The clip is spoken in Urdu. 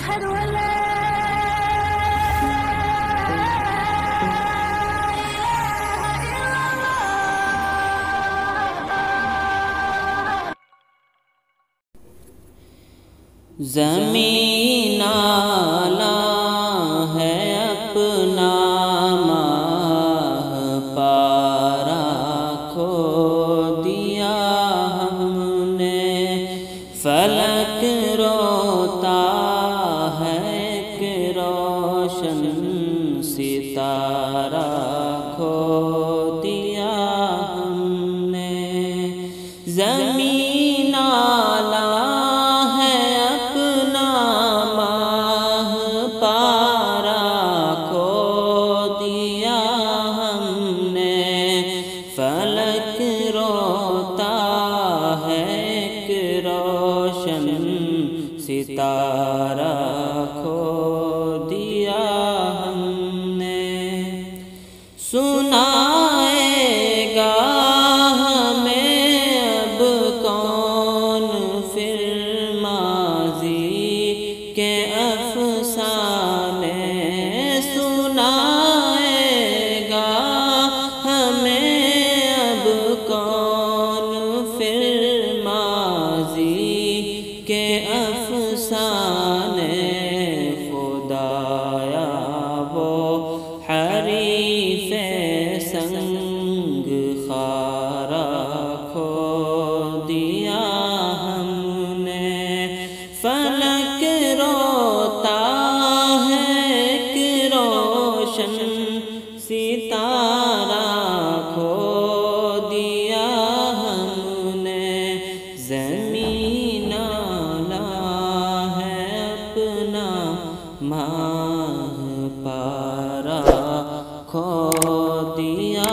أشهد أن لا زمین آلہ ہے اپنا ماہ پارا کھو دیا ہم نے، فلک روتا ہے ایک روشن ستارہ کھو دیا ہم نے، زمین آلہ فلک روتا ہے ایک روشن ستارہ کھو دیا ہم نے، سنائے گا ہمیں اب کون پھر ماضی کے افسانے، سنائے گا ہمیں کون پھر ماضی کے افسانے، خدایا وہ حریف سنگ خارا کھو دیا ہم نے، فلک روتا ہے ایک روشن ستارہ کھو دیا ہم نے، زمین آلہ ہے اپنا ماہ پارا کھو دیا